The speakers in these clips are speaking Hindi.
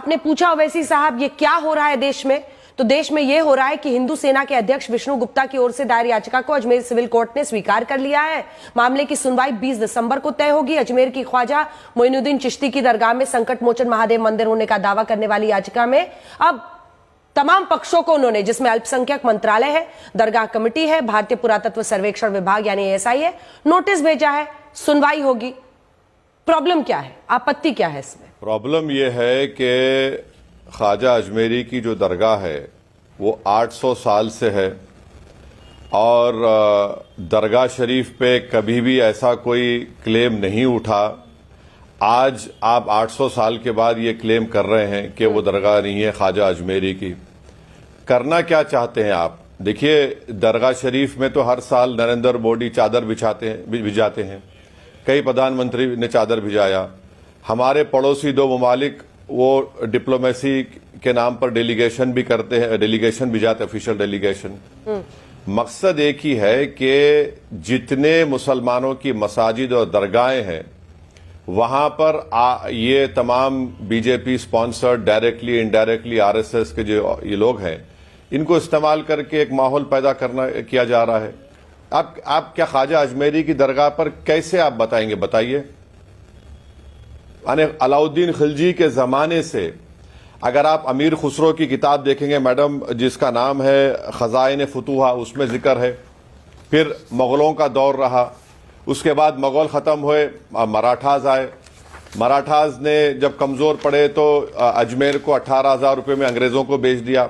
आपने पूछा ओवैसी साहब ये क्या हो रहा है देश में, तो देश में यह हो रहा है कि हिंदू सेना के अध्यक्ष विष्णु गुप्ता की ओर से दायर याचिका को अजमेर सिविल कोर्ट ने स्वीकार कर लिया है। मामले की सुनवाई 20 दिसंबर को तय होगी। अजमेर की ख्वाजा मोइनुद्दीन चिश्ती की दरगाह में संकट मोचन महादेव मंदिर होने का दावा करने वाली याचिका में अब तमाम पक्षों को उन्होंने, जिसमें अल्पसंख्यक मंत्रालय है, दरगाह कमेटी है, भारतीय पुरातत्व सर्वेक्षण विभाग यानी एएसआई है, नोटिस भेजा है। सुनवाई होगी। प्रॉब्लम क्या है, आपत्ति क्या है इसमें? प्रॉब्लम यह है कि ख्वाजा अजमेरी की जो दरगाह है वो 800 साल से है और दरगाह शरीफ पे कभी भी ऐसा कोई क्लेम नहीं उठा। आज आप 800 साल के बाद ये क्लेम कर रहे हैं कि वो दरगाह नहीं है ख्वाजा अजमेरी की। करना क्या चाहते हैं आप? देखिए, दरगाह शरीफ में तो हर साल नरेंद्र मोदी चादर भिजाते हैं, कई प्रधानमंत्री ने चादर भिजाया। हमारे पड़ोसी दो ममालिक वो डिप्लोमेसी के नाम पर डेलीगेशन भी करते हैं, डेलीगेशन भी जाते, ऑफिशियल डेलीगेशन। मकसद एक ही है कि जितने मुसलमानों की मसाजिद और दरगाहें हैं वहां पर ये तमाम BJP sponsored directly indirectly RSS के जो ये लोग हैं, इनको इस्तेमाल करके एक माहौल पैदा किया जा रहा है। आप क्या ख्वाजा अजमेरी की दरगाह पर कैसे आप बताएंगे? बताइए। यानी अलाउद्दीन खिलजी के जमाने से अगर आप अमीर खुसरो की किताब देखेंगे मैडम, जिसका नाम है खजाइन फुतूहा, उसमें जिक्र है। फिर मुगलों का दौर रहा, उसके बाद मुगल खत्म हुए, मराठाज आए। मराठाज ने जब कमजोर पड़े तो अजमेर को 18,000 रुपये में अंग्रेजों को बेच दिया।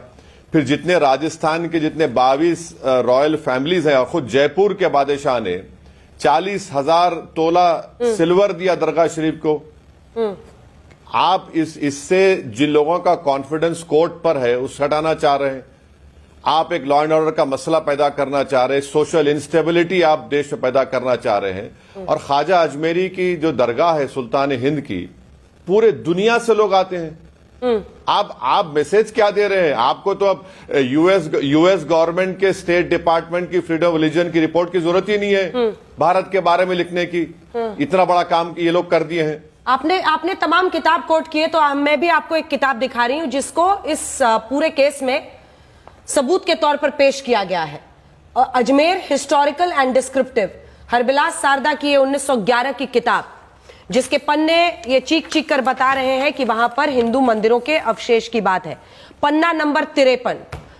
फिर जितने राजस्थान के जितने 22 रॉयल फैमिलीज हैं, और खुद जयपुर के बादशाह ने 40,000 तोला सिल्वर दिया दरगाह शरीफ को। आप इससे जिन लोगों का कॉन्फिडेंस कोर्ट पर है उस हटाना चाह रहे हैं। आप एक लॉ एंड ऑर्डर का मसला पैदा करना चाह रहे हैं, सोशल इंस्टेबिलिटी आप देश में पैदा करना चाह रहे हैं। और ख्वाजा अजमेरी की जो दरगाह है सुल्तान हिंद की, पूरे दुनिया से लोग आते हैं। आप मैसेज क्या दे रहे हैं? आपको तो अब यूएस गवर्नमेंट के स्टेट डिपार्टमेंट की फ्रीडम ऑफ रिलीजन की रिपोर्ट की जरूरत ही नहीं है भारत के बारे में लिखने की। इतना बड़ा काम ये लोग कर दिए हैं। आपने तमाम किताब कोट किए, तो मैं भी आपको एक किताब दिखा रही हूं जिसको इस पूरे केस में सबूत के तौर पर पेश किया गया है। Ajmer historical and descriptive, Harbilas Sarda की 1911 की किताब, जिसके पन्ने ये चीख चीख कर बता रहे हैं कि वहां पर हिंदू मंदिरों के अवशेष की बात है। पन्ना नंबर 53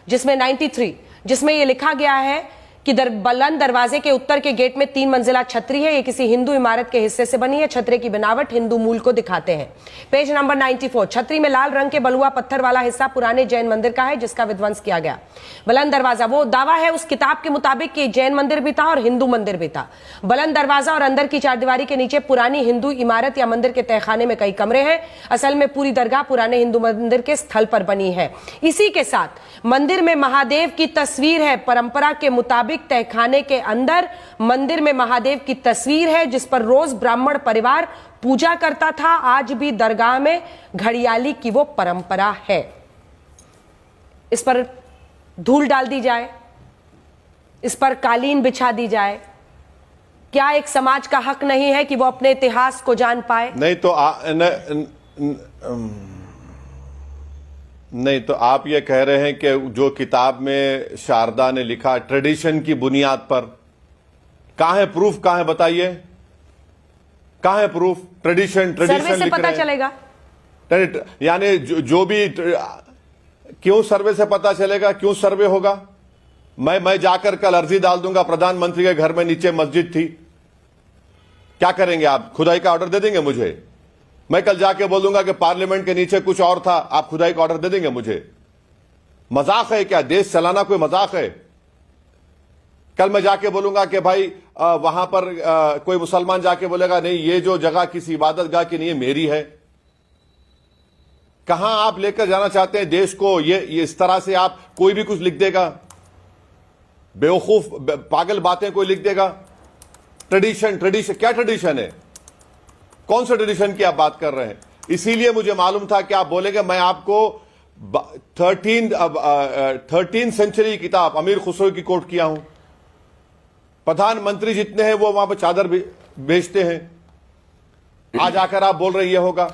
जिसमें 93, जिसमें यह लिखा गया है कि बुलंद दरवाजे के उत्तर के गेट में 3 मंजिला छतरी है। ये किसी हिंदू इमारत के हिस्से से बनी है। छतरे की बनावट हिंदू मूल को दिखाते हैं। पेज नंबर 94, छतरी में लाल रंग के बलुआ पत्थर वाला हिस्सा पुराने जैन मंदिर का है जिसका विध्वंस किया गया। बुलंद दरवाजा, वो दावा है उस किताब के मुताबिक कि जैन मंदिर भी था और हिंदू मंदिर भी था। बुलंद दरवाजा और अंदर की चारदीवारी के नीचे पुरानी हिंदू इमारत या मंदिर के तहखाने में कई कमरे हैं। असल में पूरी दरगाह पुराने हिंदू मंदिर के स्थल पर बनी है। इसी के साथ मंदिर में महादेव की तस्वीर है। परंपरा के मुताबिक तहखाने के अंदर मंदिर में महादेव की तस्वीर है जिस पर रोज ब्राह्मण परिवार पूजा करता था। आज भी दरगाह में घड़ियाली की वो परंपरा है। इस पर धूल डाल दी जाए, इस पर कालीन बिछा दी जाए, क्या एक समाज का हक नहीं है कि वो अपने इतिहास को जान पाए? नहीं तो आप ये कह रहे हैं कि जो किताब में शारदा ने लिखा ट्रेडिशन की बुनियाद पर, कहां है प्रूफ? कहां है बताइए, कहां है प्रूफ? ट्रेडिशन सर्वे से पता चलेगा। यानी जो भी, क्यों सर्वे से पता चलेगा? क्यों सर्वे होगा? मैं जाकर कल अर्जी डाल दूंगा, प्रधानमंत्री के घर में नीचे मस्जिद थी, क्या करेंगे आप? खुदाई का ऑर्डर दे देंगे मुझे? मैं कल जाके बोलूंगा कि पार्लियामेंट के नीचे कुछ और था, आप खुदाई का ऑर्डर दे देंगे मुझे? मजाक है क्या? देश चलाना कोई मजाक है? कल मैं जाके बोलूंगा कि भाई वहां पर कोई मुसलमान जाके बोलेगा नहीं ये जो जगह किसी इबादत गाह की नहीं है, मेरी है। कहां आप लेकर जाना चाहते हैं देश को? ये इस तरह से आप कोई भी कुछ लिख देगा, बेवकूफ पागल बातें कोई लिख देगा। ट्रेडिशन क्या ट्रेडिशन है? कौन सा ट्रेडिशन की आप बात कर रहे हैं? इसीलिए मुझे मालूम था कि आप बोलेंगे। मैं आपको 13th सेंचुरी की किताब अमीर खुसरो की कोट किया हूं। प्रधानमंत्री जितने हैं वो वहां पर चादर बेचते हैं। आज आकर आप बोल रहे ये होगा।